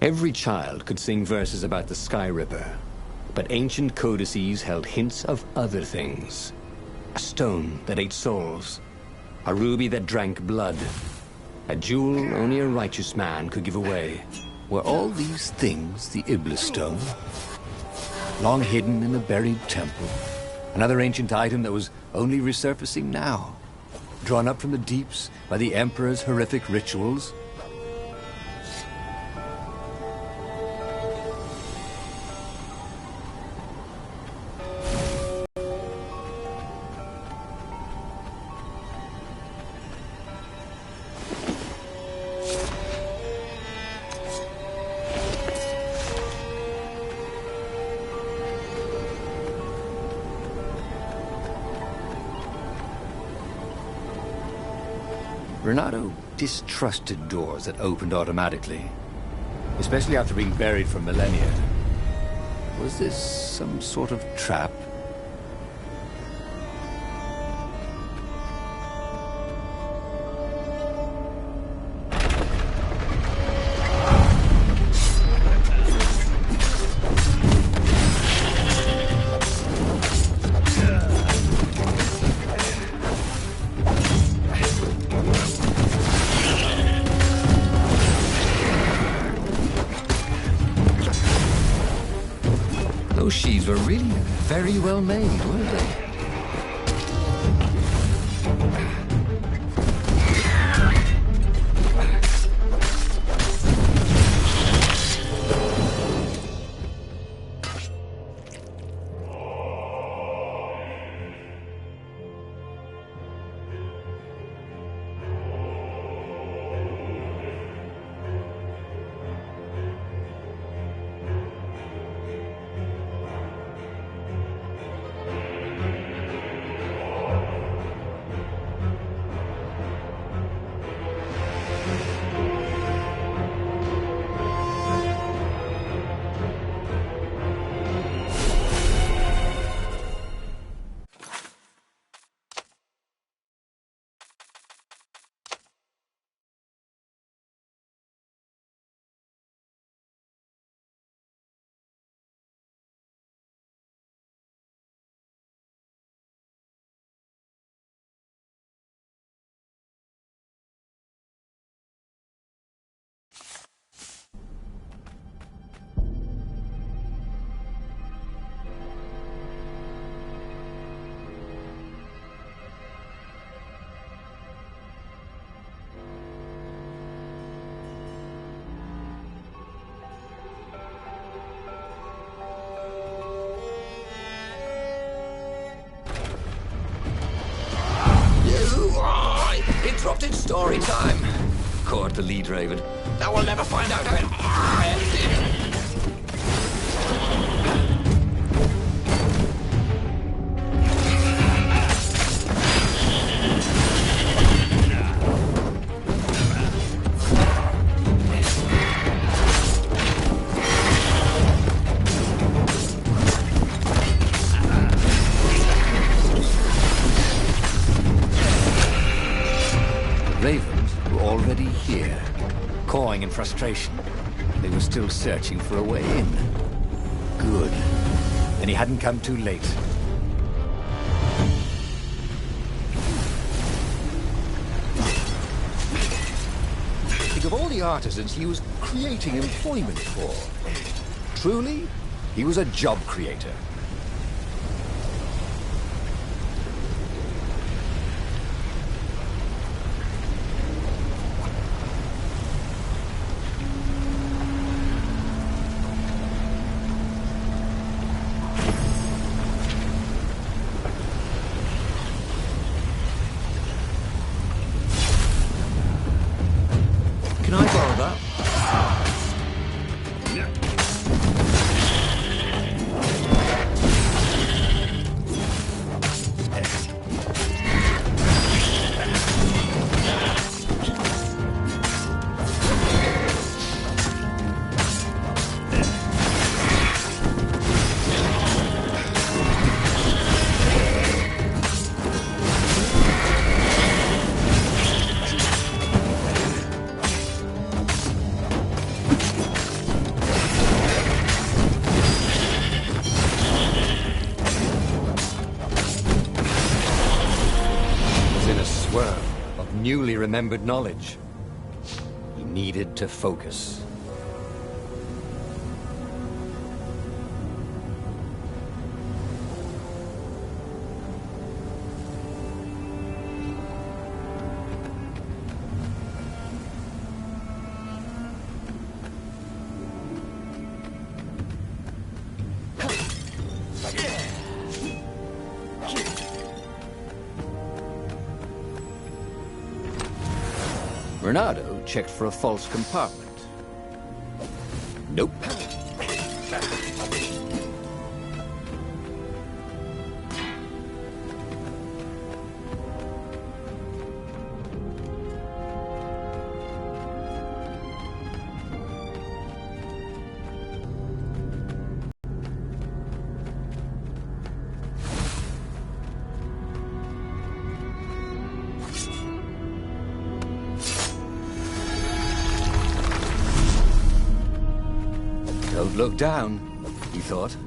Every child could sing verses about the Sky Ripper, but ancient codices held hints of other things. A stone that ate souls, a ruby that drank blood, a jewel only a righteous man could give away. Were all these things the Iblis stone? Long hidden in a buried temple? Another ancient item that was only resurfacing now? Drawn up from the deeps by the Emperor's horrific rituals? Renato distrusted doors that opened automatically, especially after being buried for millennia. Was this some sort of trap? Those sheaves were really very well made, weren't they? Interrupted story time, caught the lead raven. Now we'll never find out how it ended. Ravens were already here, cawing in frustration. They were still searching for a way in. Good. And he hadn't come too late. Think of all the artisans he was creating employment for. Truly, he was a job creator. Can I borrow that? newly remembered knowledge. He needed to focus. Renato checked for a false compartment. Nope. Don't look down, he thought.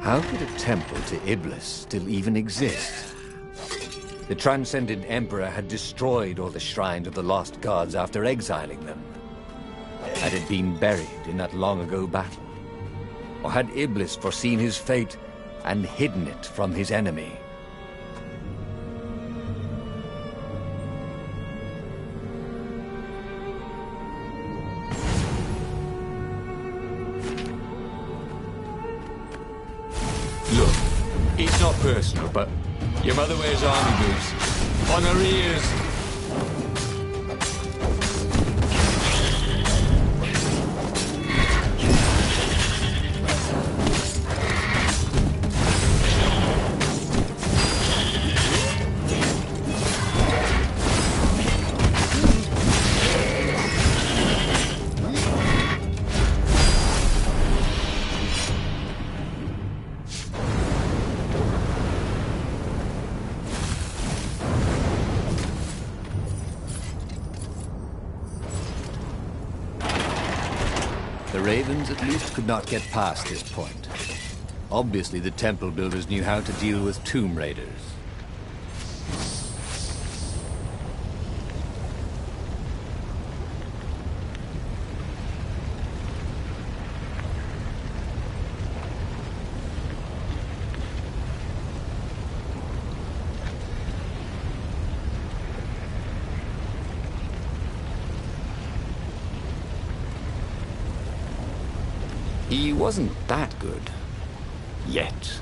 How could a temple to Iblis still even exist? The Transcendent Emperor had destroyed all the shrines of the lost gods after exiling them. Had it been buried in that long-ago battle? Or had Iblis foreseen his fate and hidden it from his enemy? Look, it's not personal, but your mother wears army boots on her ears. The Ravens at least could not get past this point. Obviously, the temple builders knew how to deal with tomb raiders. He wasn't that good. Yet.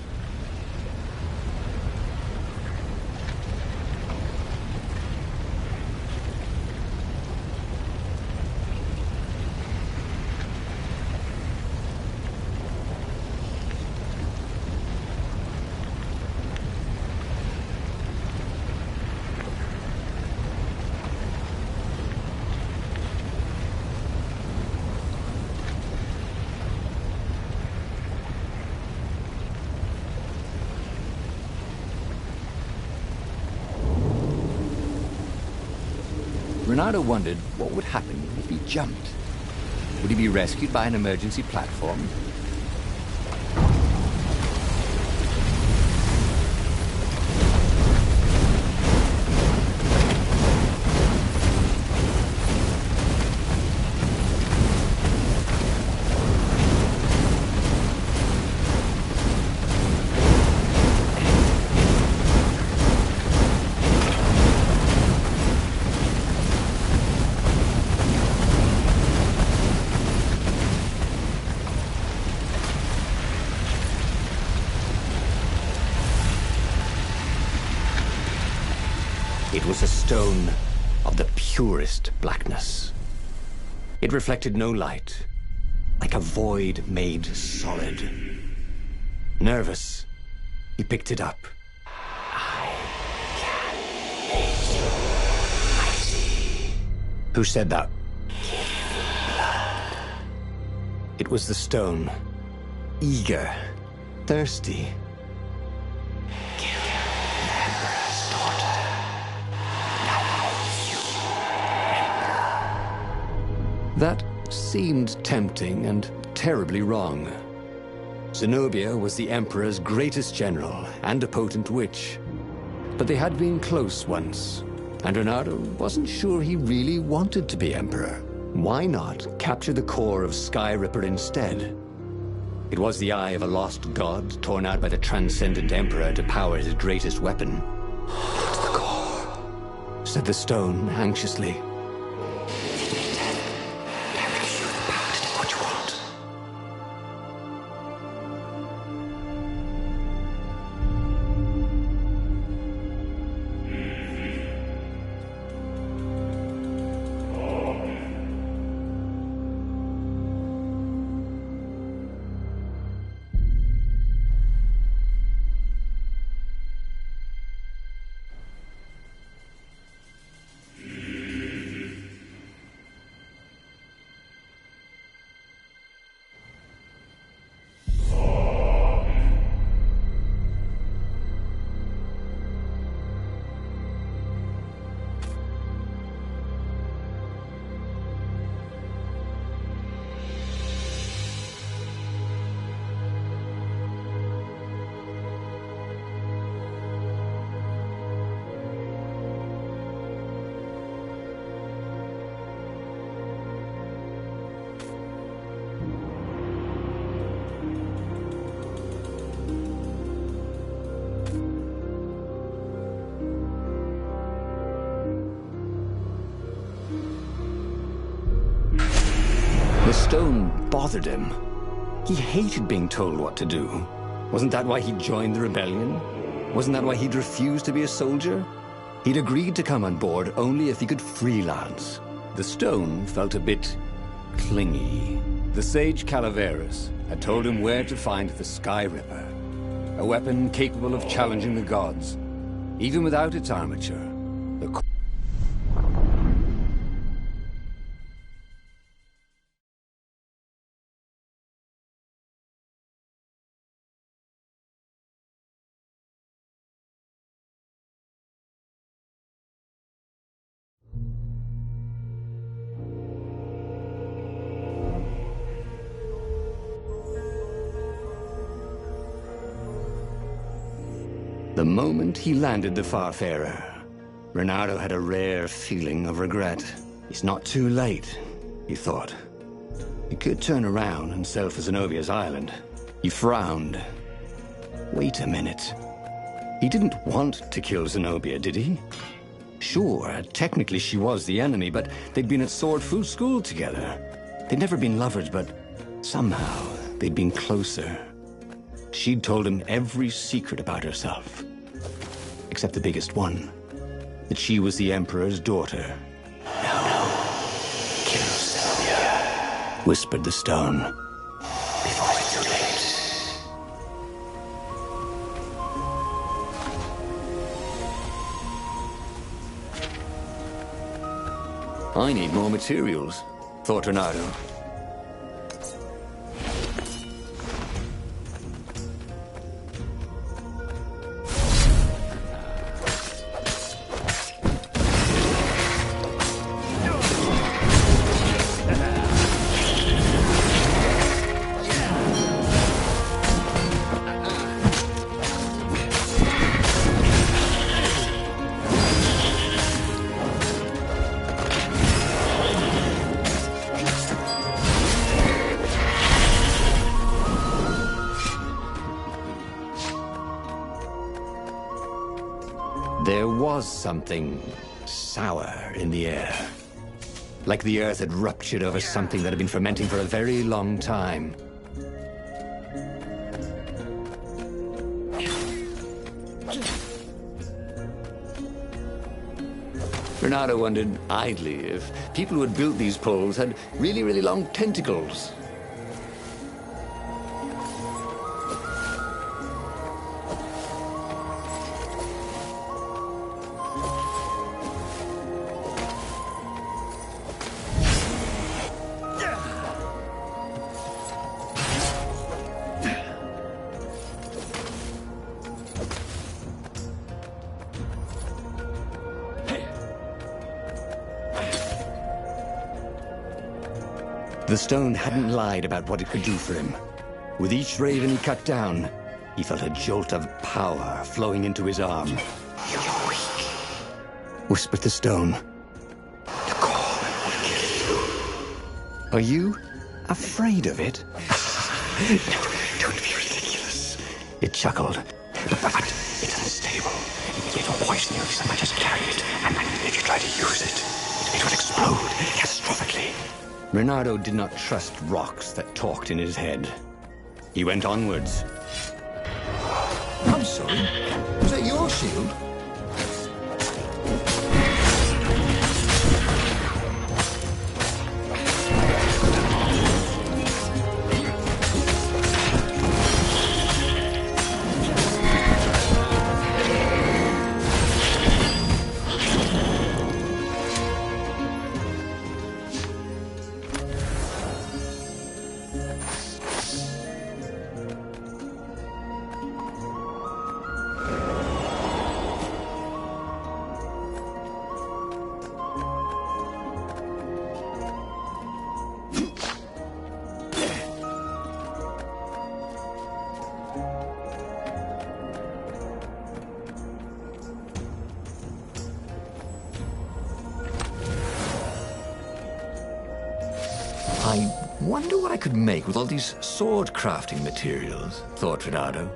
Renato wondered what would happen if he jumped. Would he be rescued by an emergency platform? stone of the purest blackness. It reflected no light, like a void made solid. Nervous, he picked it up. Who said that? It was the stone. Eager. Thirsty. That seemed tempting and terribly wrong. Zenobia was the Emperor's greatest general and a potent witch. But they had been close once, and Renato wasn't sure he really wanted to be Emperor. Why not capture the core of Sky Ripper instead? It was the eye of a lost god torn out by the transcendent Emperor to power his greatest weapon. "What's the core?" said the stone anxiously. The stone bothered him. He hated being told what to do. Wasn't that why he joined the rebellion? Wasn't that why he'd refused to be a soldier? He'd agreed to come on board only if he could freelance. The stone felt a bit clingy. The sage Calaveras had told him where to find the Sky Ripper, a weapon capable of challenging the gods, even without its armature. The moment he landed the Farfarer, Renato had a rare feeling of regret. It's not too late, he thought. He could turn around and sail for Zenobia's island. He frowned. Wait a minute. He didn't want to kill Zenobia, did he? Sure, technically she was the enemy, but they'd been at Sword Fu school together. They'd never been lovers, but somehow they'd been closer. She'd told him every secret about herself. Except the biggest one. That she was the Emperor's daughter. No. Kill Zenobia, whispered the stone. Before it's too late. I need more materials, thought Renato. There was something sour in the air. Like the earth had ruptured over something that had been fermenting for a very long time. Bernardo wondered idly if people who had built these poles had really, really long tentacles. The stone hadn't lied about what it could do for him. With each raven he cut down, he felt a jolt of power flowing into his arm. "You're weak," whispered the stone. "The core will kill you." "Are you afraid of it?" "No, don't be ridiculous," it chuckled. "But it's unstable. It will poison you if someone just carry it, and if you try to use it, it will explode catastrophically." Bernardo did not trust rocks that talked in his head. He went onwards. I'm sorry. Was that your shield? I wonder what I could make with all these sword crafting materials, thought Bernardo.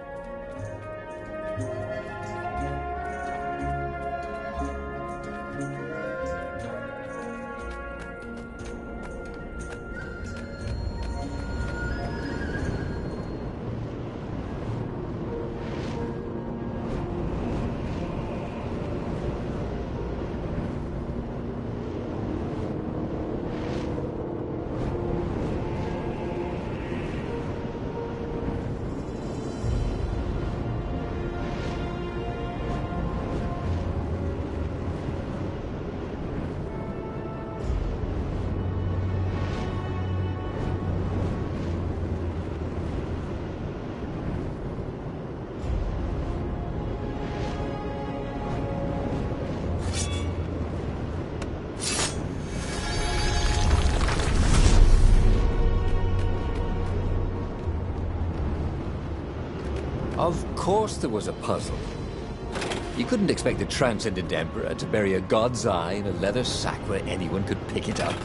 Of course there was a puzzle. You couldn't expect the transcendent emperor to bury a god's eye in a leather sack where anyone could pick it up.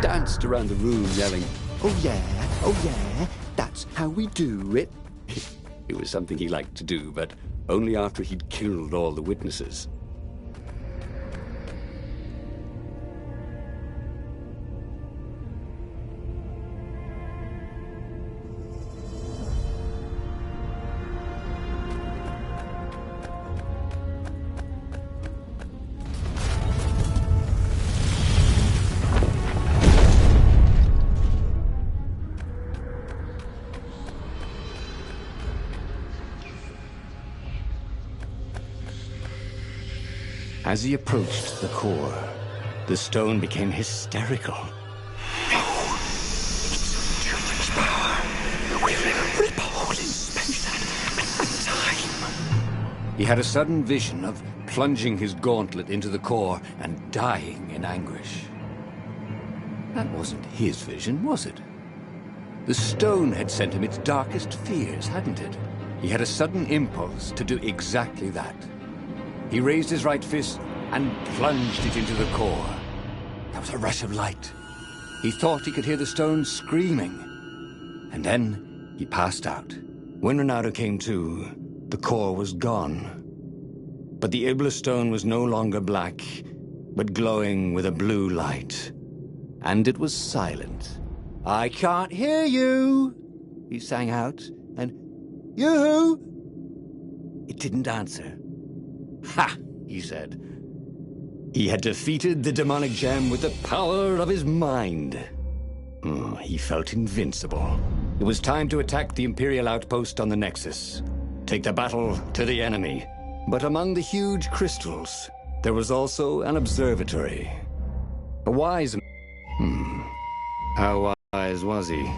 Danced around the room yelling, oh yeah, that's how we do it." It was something he liked to do, but only after he'd killed all the witnesses. As he approached the core, the stone became hysterical. He had a sudden vision of plunging his gauntlet into the core and dying in anguish. That wasn't his vision, was it? The stone had sent him its darkest fears, hadn't it? He had a sudden impulse to do exactly that. He raised his right fist and plunged it into the core. There was a rush of light. He thought he could hear the stone screaming. And then he passed out. When Renato came to, the core was gone. But the Iblis stone was no longer black, but glowing with a blue light. And it was silent. "I can't hear you," he sang out, and "Yoo-hoo!" It didn't answer. "Ha!" he said. He had defeated the demonic gem with the power of his mind. He felt invincible. It was time to attack the Imperial outpost on the Nexus. Take the battle to the enemy. But among the huge crystals, there was also an observatory. A wise man. How wise was he?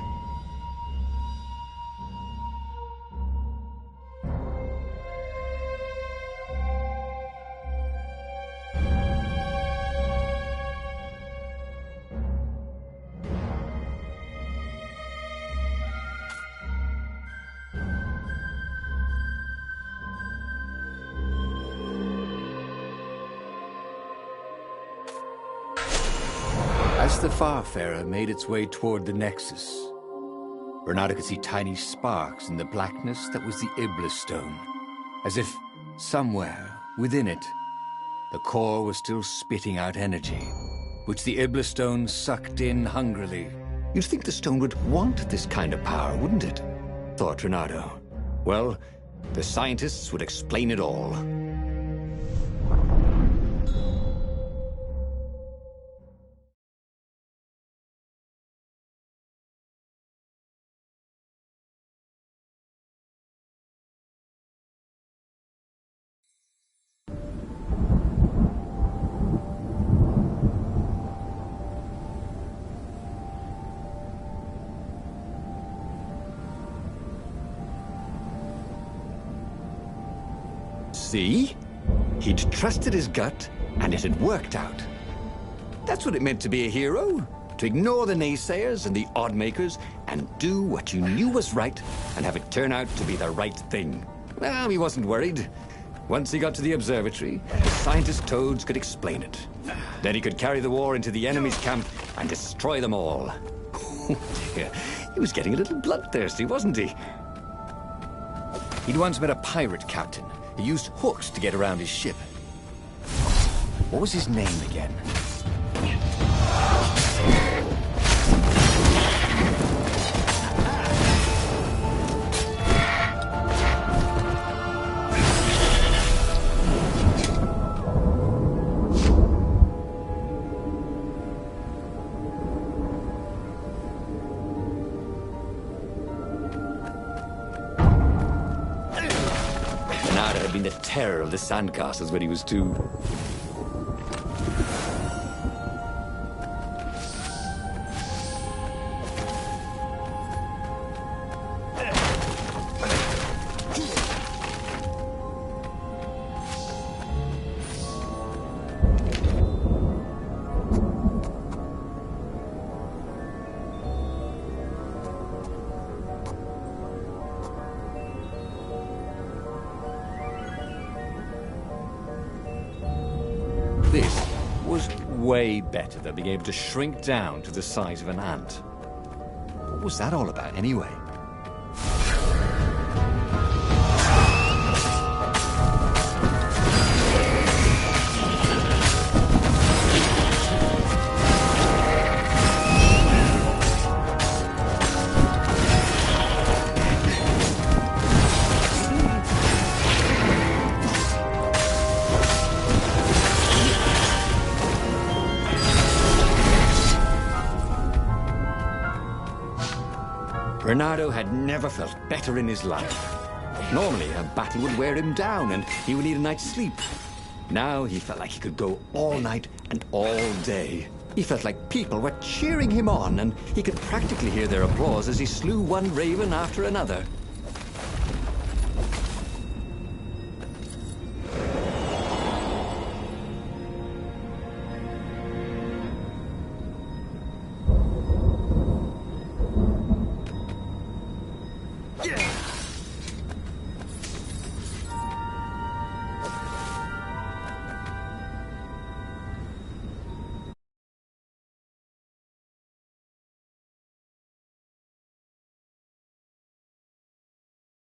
As the Farfarer made its way toward the Nexus, Renato could see tiny sparks in the blackness that was the Iblis stone, as if somewhere within it, the core was still spitting out energy, which the Iblis stone sucked in hungrily. You'd think the stone would want this kind of power, wouldn't it? Thought Renato. Well, the scientists would explain it all. See? He'd trusted his gut, and it had worked out. That's what it meant to be a hero. To ignore the naysayers and the odd-makers, and do what you knew was right, and have it turn out to be the right thing. Well, he wasn't worried. Once he got to the observatory, the scientist toads could explain it. Then he could carry the war into the enemy's camp and destroy them all. Oh dear, he was getting a little bloodthirsty, wasn't he? He'd once met a pirate captain. He used hooks to get around his ship. What was his name again? Been the terror of the sandcastles when he was 2. This was way better than being able to shrink down to the size of an ant. What was that all about, anyway? Renato had never felt better in his life. Normally, a battle would wear him down and he would need a night's sleep. Now he felt like he could go all night and all day. He felt like people were cheering him on, and he could practically hear their applause as he slew one raven after another.